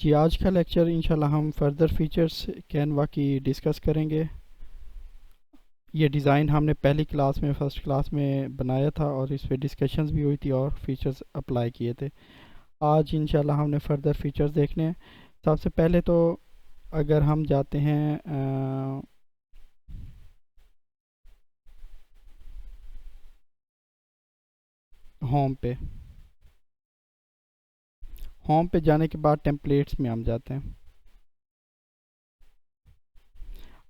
जी आज का लेक्चर इंशाल्लाह हम फर्दर फीचर्स कैनवा की डिस्कस करेंगे। ये डिज़ाइन हमने पहली क्लास में फर्स्ट क्लास में बनाया था और इस पे डिस्कशंस भी हुई थी और फीचर्स अप्लाई किए थे। आज इंशाल्लाह हमने फर्दर फीचर्स देखने हैं। सबसे पहले तो अगर हम जाते हैं होम पे होम पे जाने के बाद टेम्पलेट्स में हम जाते हैं।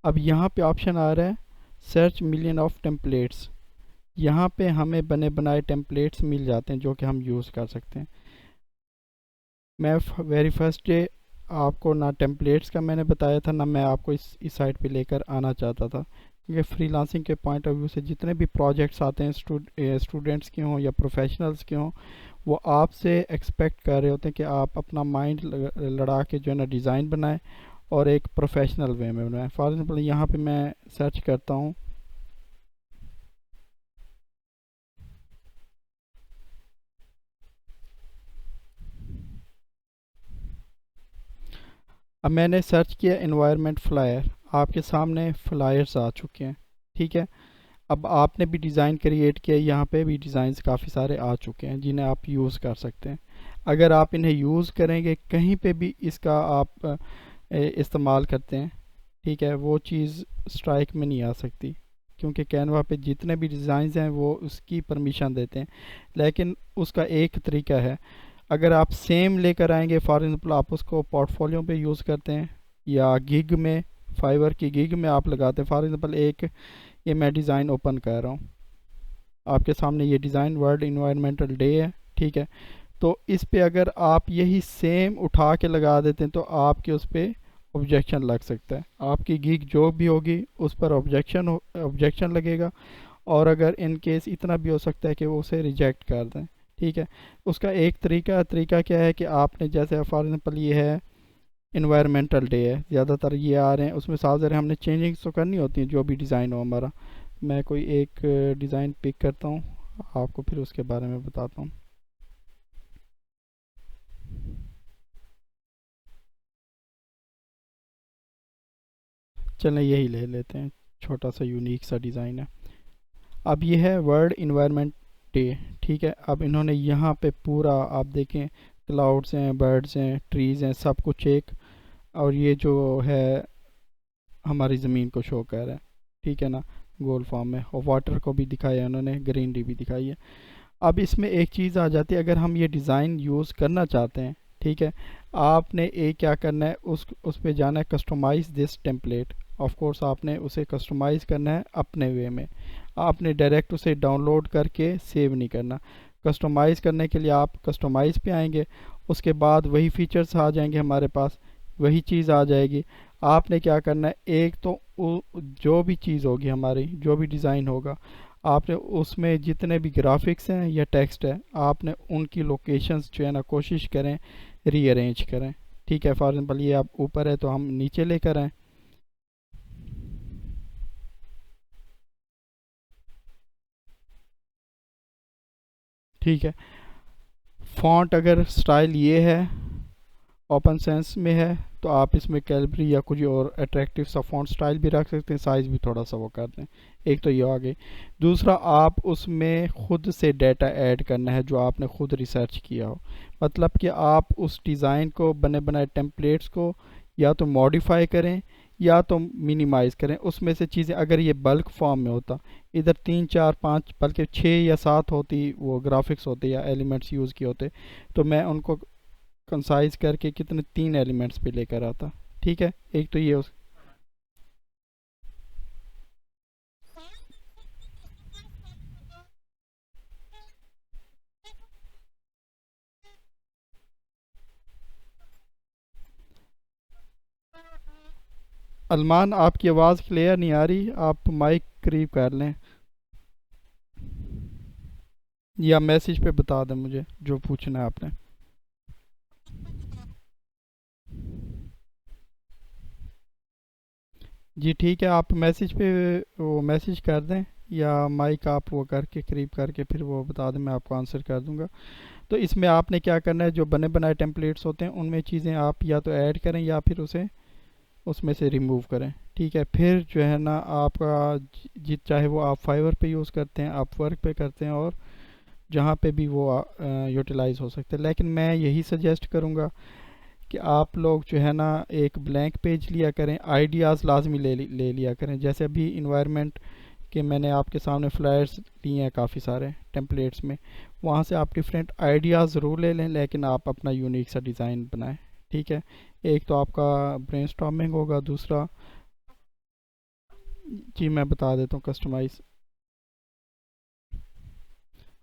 अब यहाँ पे ऑप्शन आ रहा है सर्च मिलियन ऑफ टेम्पलेट्स। यहाँ पे हमें बने बनाए टेम्पलेट्स मिल जाते हैं जो कि हम यूज़ कर सकते हैं। मैं वेरी फर्स्ट डे आपको ना टेम्पलेट्स का मैंने बताया था, ना मैं आपको इस साइट पे लेकर आना चाहता था, क्योंकि फ्रीलांसिंग के पॉइंट ऑफ व्यू से जितने भी प्रोजेक्ट्स आते हैं स्टूडेंट्स के हों या प्रोफेशनल्स के हों, वो आपसे एक्सपेक्ट कर रहे होते हैं कि आप अपना माइंड लड़ा के जो है ना डिज़ाइन बनाएं और एक प्रोफेशनल वे में बनाएं। फॉर एग्ज़ाम्पल यहाँ पे मैं सर्च करता हूँ, अब मैंने सर्च किया एनवायरनमेंट फ्लायर, आपके सामने फ्लायर्स आ चुके हैं। ठीक है, अब आपने भी डिज़ाइन क्रिएट किया, यहाँ पे भी डिज़ाइंस काफ़ी सारे आ चुके हैं जिन्हें आप यूज़ कर सकते हैं। अगर आप इन्हें यूज़ करेंगे, कहीं पे भी इसका आप इस्तेमाल करते हैं, ठीक है, वो चीज़ स्ट्राइक में नहीं आ सकती, क्योंकि कैनवा पे जितने भी डिज़ाइंस हैं वो उसकी परमिशन देते हैं। लेकिन उसका एक तरीका है, अगर आप सेम लेकर आएंगे, फॉर एग्जांपल आप उसको पोर्टफोलियो पे यूज़ करते हैं या गिग में, फाइवर की गिग में आप लगाते हैं। फॉर एग्जांपल एक ये मैं डिज़ाइन ओपन कर रहा हूँ, आपके सामने ये डिज़ाइन वर्ल्ड इन्वायरमेंटल डे है। ठीक है, तो इस पे अगर आप यही सेम उठा के लगा देते हैं तो आपके उस पर ऑब्जेक्शन लग सकता है। आपकी गिग जो भी होगी उस पर ऑब्जेक्शन लगेगा, और अगर इन केस इतना भी हो सकता है कि वो उसे रिजेक्ट कर दें। ठीक है, उसका एक तरीका क्या है कि आपने जैसे फॉर एग्जांपल ये है इन्वायरमेंटल डे है, ज़्यादातर ये आ रहे हैं, उसमें साफ ज़रा हमने चेंजिंग्स तो करनी होती हैं जो भी डिज़ाइन हो हमारा। मैं कोई एक डिज़ाइन पिक करता हूँ, आपको फिर उसके बारे में बताता हूँ। चलें यही ले लेते हैं, छोटा सा यूनिक सा डिज़ाइन है। अब ये है वर्ल्ड इन्वायरमेंट डे। ठीक है, अब इन्होंने यहाँ पे पूरा आप देखें, क्लाउड्स हैं, बर्ड्स हैं, ट्रीज़ हैं, सब कुछ एक, और ये जो है हमारी ज़मीन को शो कर रहा है। ठीक है ना, गोल फॉर्म में, और वाटर को भी दिखाया है उन्होंने, ग्रीनरी भी दिखाई है। अब इसमें एक चीज़ आ जाती है, अगर हम ये डिज़ाइन यूज़ करना चाहते हैं, ठीक है, आपने एक क्या करना है, उस पे जाना है customize this template. Of course आपने उसे कस्टमाइज़ करना है अपने वे में, आपने डायरेक्ट उसे डाउनलोड करके सेव नहीं करना। कस्टमाइज़ करने के लिए आप कस्टमाइज़ पे आएंगे, उसके बाद वही फीचर्स आ जाएंगे हमारे पास, वही चीज़ आ जाएगी। आपने क्या करना है, एक तो जो भी चीज़ होगी हमारी, जो भी डिज़ाइन होगा, आपने उसमें जितने भी ग्राफिक्स हैं या टेक्स्ट है, आपने उनकी लोकेशंस जो है ना कोशिश करें रीअरेंज करें। ठीक है, फॉर एग्जांपल ये आप ऊपर है तो हम नीचे लेकर आएँ। ठीक है, फॉन्ट अगर स्टाइल ये है, ओपन सेंस में है, तो आप इसमें कैलबरी या कुछ और अट्रैक्टिव सा फॉन्ट स्टाइल भी रख सकते हैं, साइज़ भी थोड़ा सा वो कर दें। एक तो ये आ गई। दूसरा, आप उसमें खुद से डाटा ऐड करना है जो आपने खुद रिसर्च किया हो। मतलब कि आप उस डिज़ाइन को, बने बनाए टेम्पलेट्स को या तो मॉडिफाई करें या तो मिनिमाइज़ करें। उसमें से चीज़ें अगर ये बल्क फॉर्म में होता, इधर 3 4 5 बल्कि 6 या 7 होती वो ग्राफिक्स होते या एलिमेंट्स यूज़ किए होते, तो मैं उनको कंसाइज करके कितने 3 एलिमेंट्स पे लेकर आता। ठीक है, एक तो ये अलमान आपकी आवाज़ क्लियर नहीं आ रही, आप माइक करीब कर लें या मैसेज पे बता दें मुझे जो पूछना है आपने। जी ठीक है, आप मैसेज पे वो मैसेज कर दें, या माइक आप वो करके करीब करके फिर वो बता दें, मैं आपको आंसर कर दूंगा। तो इसमें आपने क्या करना है, जो बने बनाए टेम्पलेट्स होते हैं उनमें चीज़ें आप या तो ऐड करें या फिर उसे उसमें से रिमूव करें। ठीक है, फिर जो है ना आपका चाहे वो आप फाइवर पे यूज़ करते हैं, आप वर्क पे करते हैं, और जहाँ पे भी वो यूटिलाइज़ हो सकते हैं। लेकिन मैं यही सजेस्ट करूँगा कि आप लोग जो है ना एक ब्लैंक पेज लिया करें, आइडियाज़ लाजमी ले लिया करें। जैसे अभी इन्वायरमेंट के मैंने आपके सामने फ्लायर्स लिए हैं काफ़ी सारे टेम्पलेट्स में, वहाँ से आप डिफरेंट आइडियाज़ ज़रूर ले लें, लेकिन आप अपना यूनिक सा डिज़ाइन बनाएं। ठीक है, एक तो आपका ब्रेनस्टॉर्मिंग होगा, दूसरा जी मैं बता देता हूँ कस्टमाइज़।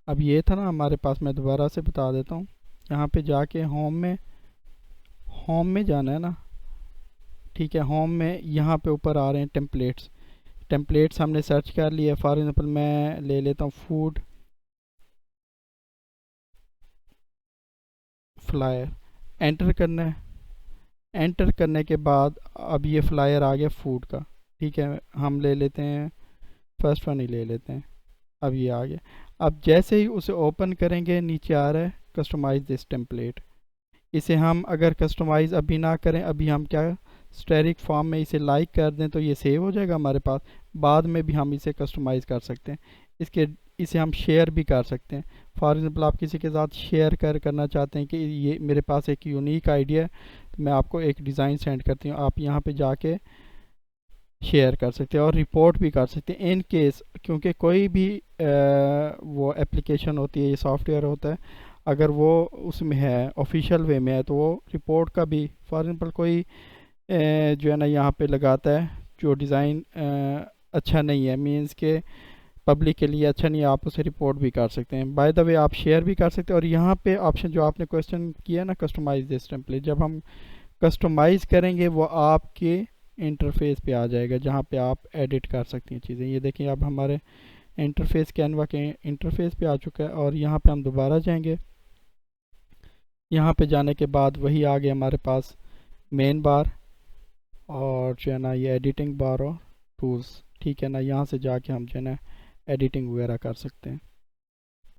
अब ये था ना हमारे पास, मैं दोबारा से बता देता हूँ। यहाँ पे जाके होम में जाना है ना। ठीक है, होम में यहाँ पे ऊपर आ रहे हैं टेम्पलेट्स। टेम्पलेट्स हमने सर्च कर लिया। फॉर एग्जांपल मैं ले लेता हूँ फूड फ्लायर, एंटर करना है। एंटर करने के बाद अब ये फ्लायर आ गया फूड का। ठीक है, हम ले लेते हैं फर्स्ट वन ही ले लेते हैं। अब ये आ गया। अब जैसे ही उसे ओपन करेंगे नीचे आ रहा है कस्टमाइज दिस टेम्पलेट। इसे हम अगर कस्टमाइज़ अभी ना करें, अभी हम क्या स्टैटिक फॉर्म में इसे लाइक कर दें तो ये सेव हो जाएगा हमारे पास। बाद में भी हम इसे कस्टमाइज़ कर सकते हैं। इसके इसे हम शेयर भी कर सकते हैं। फॉर एग्ज़ाम्पल आप किसी के साथ शेयर करना चाहते हैं कि ये मेरे पास एक यूनिक आइडिया है, तो मैं आपको एक डिज़ाइन सेंड करती हूँ, आप यहाँ पे जाके शेयर कर सकते हैं और रिपोर्ट भी कर सकते हैं इन केस। क्योंकि कोई भी वो एप्लीकेशन होती है, ये सॉफ्टवेयर होता है, अगर वो उसमें है ऑफिशियल वे में है तो वो रिपोर्ट का भी, फॉर एग्जांपल कोई जो है ना यहाँ पे लगाता है जो डिज़ाइन अच्छा नहीं है, मींस के पब्लिक के लिए अच्छा नहीं है, आप उसे रिपोर्ट भी कर सकते हैं। बाय द वे आप शेयर भी कर सकते हैं। और यहाँ पे ऑप्शन जो आपने क्वेश्चन किया ना कस्टमाइज दिस टेम्पलेट, जब हम कस्टमाइज़ करेंगे वो आपके इंटरफेस पे आ जाएगा जहाँ पे आप एडिट कर सकती हैं चीज़ें। ये देखिए अब हमारे इंटरफेस कैनवा के इंटरफेस पे आ चुका है। और यहाँ पे हम दोबारा जाएंगे। यहाँ पे जाने के बाद वही आ गया हमारे पास मेन बार, और जो है ना ये एडिटिंग बार और टूल्स। ठीक है ना, यहाँ से जाके हम जो है ना एडिटिंग वगैरह कर सकते हैं।